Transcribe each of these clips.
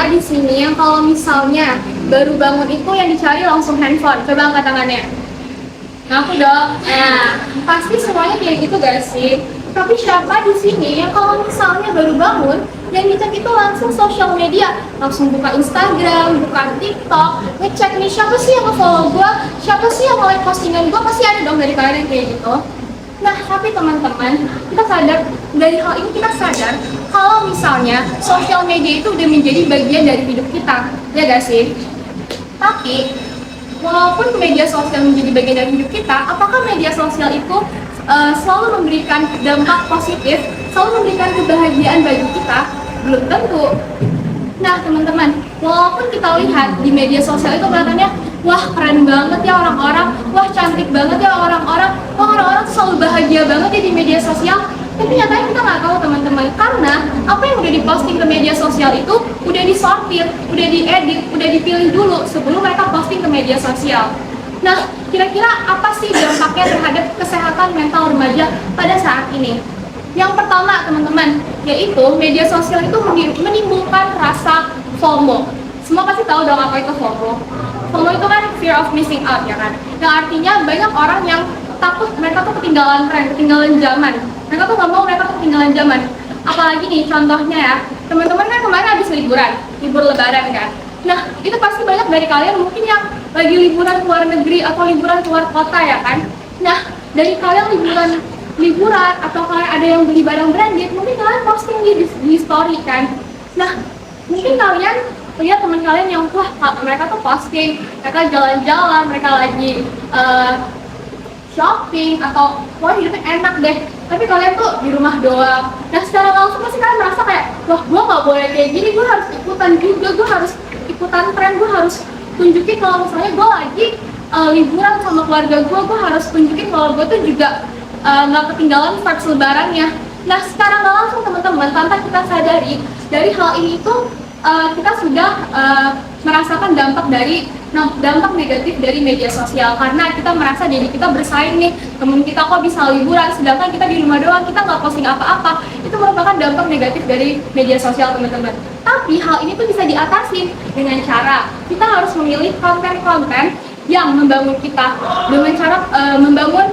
siapa di sini yang kalau misalnya baru bangun itu yang dicari langsung handphone? Coba angkat tangannya. Ngaku dong. Nah, pasti semuanya kayak gitu gak sih? Tapi siapa di sini yang kalau misalnya baru bangun yang dicek itu langsung sosial media, langsung buka Instagram, buka TikTok, ngecek nih siapa sih yang nge-follow gue, siapa sih yang nge-like postingan gue, pasti ada dong dari kalian yang kayak gitu. Nah, tapi teman-teman, kita sadar, dari hal ini kita sadar kalau misalnya sosial media itu udah menjadi bagian dari hidup kita, ya gak sih? Tapi, walaupun media sosial menjadi bagian dari hidup kita, apakah media sosial itu selalu memberikan dampak positif, selalu memberikan kebahagiaan bagi kita? Belum tentu. Nah, teman-teman, walaupun kita lihat di media sosial itu kelihatannya, wah keren banget ya orang-orang, wah cantik banget ya orang-orang, wah orang-orang tuh selalu bahagia banget ya di media sosial. Tapi nyatanya kita nggak tahu teman-teman, karena apa yang udah diposting ke media sosial itu udah disortir, udah diedit, udah dipilih dulu sebelum mereka posting ke media sosial. Nah, kira-kira apa sih dampaknya terhadap kesehatan mental remaja pada saat ini? Yang pertama, teman-teman, yaitu media sosial itu menimbulkan rasa FOMO. Semua pasti tahu dong apa itu FOMO. FOMO itu kan fear of missing out, ya kan? Yang artinya banyak orang yang takut mereka tuh ketinggalan tren, ketinggalan zaman. Mereka tuh nggak mau mereka tuh ketinggalan zaman. Apalagi nih, contohnya ya, teman-teman kan kemarin habis liburan, libur lebaran kan? Nah, itu pasti banyak dari kalian mungkin yang lagi liburan ke luar negeri atau liburan keluar kota ya kan? Nah, dari kalian liburan atau kalian ada yang beli barang branded, mungkin kalian posting di story kan? Nah, mungkin kalian lihat teman kalian yang wah mereka tuh posting, mereka jalan-jalan, mereka lagi shopping atau wah hidupnya enak deh, tapi kalian tuh di rumah doang. Nah, secara langsung pasti kalian merasa kayak wah gue nggak boleh kayak gini, gue harus ikutan juga, gue harus ikutan tren, gue harus tunjukin kalau misalnya gue lagi liburan sama keluarga gue harus tunjukin kalau gue tuh juga nggak ketinggalan vibes lebarannya. Nah, secara nggak langsung teman-teman, tanpa kita sadari dari hal ini itu kita sudah merasakan dampak negatif dari media sosial, karena kita merasa diri kita bersaing nih, temen kita kok bisa liburan sedangkan kita di rumah doang, kita nggak posting apa-apa. Itu merupakan dampak negatif dari media sosial, teman-teman. Tapi hal ini tuh bisa diatasi dengan cara kita harus memilih konten-konten yang membangun kita dengan cara membangun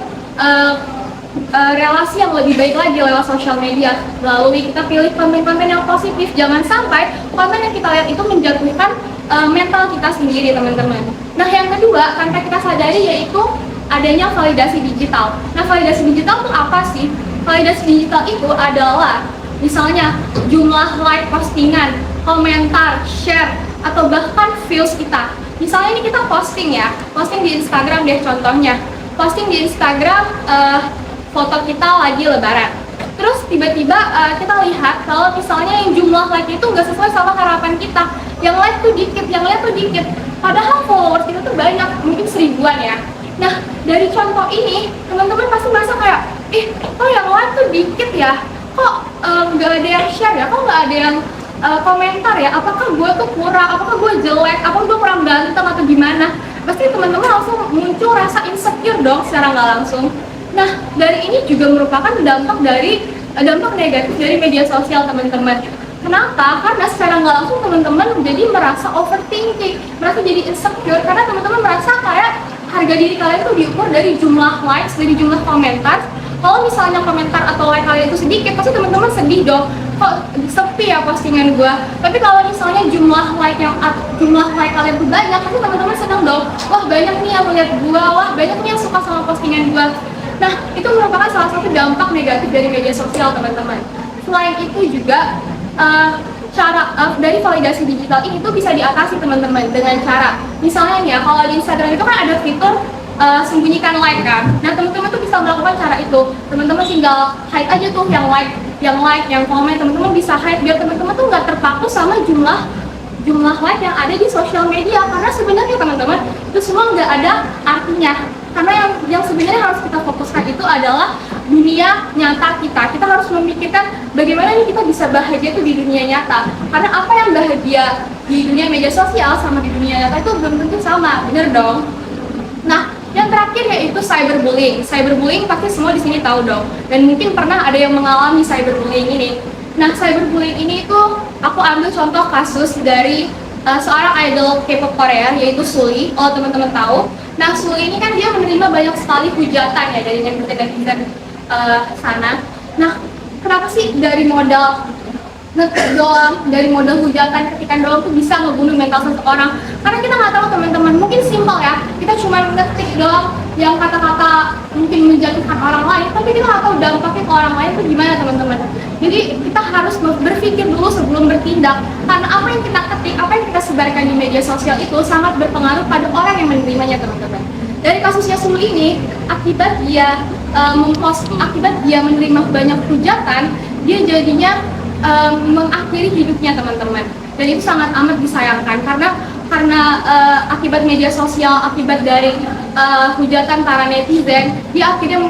relasi yang lebih baik lagi lewat sosial media. Lalu kita pilih konten-konten yang positif, jangan sampai konten yang kita lihat itu menjatuhkan mental kita sendiri, teman-teman. Nah, yang kedua, tanpa kita sadari yaitu adanya validasi digital. Nah, validasi digital itu apa sih? Validasi digital itu adalah misalnya jumlah like postingan, komentar, share, atau bahkan views kita. Misalnya ini kita posting ya, posting di Instagram deh contohnya. Posting di Instagram foto kita lagi lebaran. Terus tiba-tiba kita lihat kalau misalnya yang jumlah like itu nggak sesuai sama harapan kita. Yang like tuh dikit, yang lihat tuh dikit. Padahal followers kita tuh banyak, mungkin 1000-an ya. Nah, dari contoh ini, teman-teman pasti merasa kayak, kok yang like tuh dikit ya? Kok nggak ada yang share ya? Kok nggak ada yang komentar ya? Apakah gue tuh kurang? Apakah gue jelek? Apakah gue kurang ganteng atau gimana? Pasti teman-teman langsung muncul rasa insecure dong secara nggak langsung. Nah, dari ini juga merupakan dampak negatif dari media sosial, teman-teman. Kenapa? Karena secara nggak langsung teman-teman jadi merasa overthinking, merasa jadi insecure, karena teman-teman merasa kayak harga diri kalian tuh diukur dari jumlah likes, dari jumlah komentar. Kalau misalnya komentar atau like kalian itu sedikit, pasti teman-teman sedih dong. Kok sepi ya postingan gue? Tapi kalau misalnya jumlah like kalian tuh banyak, pasti teman-teman senang dong. Wah, banyak nih yang melihat gue, wah banyak nih yang suka sama postingan gue. Nah, itu merupakan salah satu dampak negatif dari media sosial, teman-teman. Selain itu juga dari validasi digital ini tuh bisa diatasi, teman-teman, dengan cara misalnya nih ya, kalau di Instagram itu kan ada fitur sembunyikan like kan. Nah, teman-teman tuh bisa melakukan cara itu. Teman-teman tinggal hide aja tuh yang like, yang komen, teman-teman bisa hide biar teman-teman tuh nggak terpaku sama jumlah like yang ada di sosial media, karena sebenarnya teman-teman itu semua nggak ada artinya. Karena yang sebenarnya harus kita fokuskan itu adalah dunia nyata kita. Kita harus memikirkan bagaimana nih kita bisa bahagia itu di dunia nyata. Karena apa yang bahagia di dunia media sosial sama di dunia nyata itu belum tentu sama, bener dong? Nah, yang terakhir yaitu cyberbullying. Cyberbullying pasti semua di sini tahu dong. Dan mungkin pernah ada yang mengalami cyberbullying ini. Nah, cyberbullying ini itu aku ambil contoh kasus dari seorang idol K-pop Korea yaitu Sulli. Oh teman-teman tahu. Nah Sulli ini kan dia menerima banyak sekali hujatan ya dari netizen sana. Nah kenapa sih dari modal ngetik doang, dari modal hujatan ketikan doang tuh bisa ngebunuh mental seseorang? Karena kita nggak tahu teman-teman, mungkin simpel ya, kita cuma ngetik doang yang kata-kata mungkin menjatuhkan orang lain, tapi kita nggak tahu dampaknya ke orang lain tuh gimana teman-teman. Jadi kita harus berpikir dulu sebelum bertindak, karena apa yang kita ketik, apa yang kita sebarkan di media sosial itu sangat berpengaruh pada orang yang menerimanya teman-teman. Dari kasusnya Sulli ini, akibat dia akibat dia menerima banyak hujatan, dia jadinya mengakhiri hidupnya teman-teman, dan itu sangat amat disayangkan karena akibat media sosial, akibat dari hujatan para netizen, dia akhirnya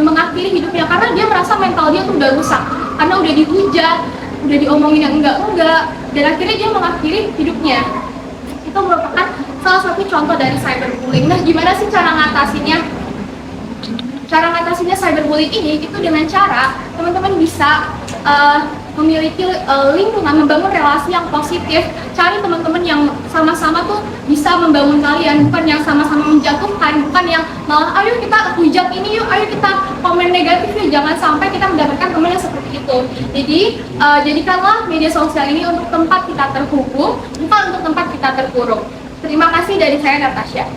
mengakhiri hidupnya karena dia merasa mental dia tuh udah rusak karena udah dihujat, udah diomongin yang enggak, dan akhirnya dia mengakhiri hidupnya. Itu merupakan salah satu contoh dari cyberbullying. Nah, gimana sih cara ngatasinnya? Cara ngatasinnya cyberbullying ini itu dengan cara teman-teman bisa memiliki lingkungan, membangun relasi yang positif. Cari teman-teman yang sama-sama tuh bisa membangun kalian, bukan yang sama-sama menjatuhkan, bukan yang malah ayo kita hujat ini yuk, ayo kita komen negatif yuk. Jangan sampai kita mendapatkan teman yang seperti itu. Jadi jadikanlah media sosial ini untuk tempat kita terhubung, bukan untuk tempat kita terkurung. Terima kasih dari saya, Natasha.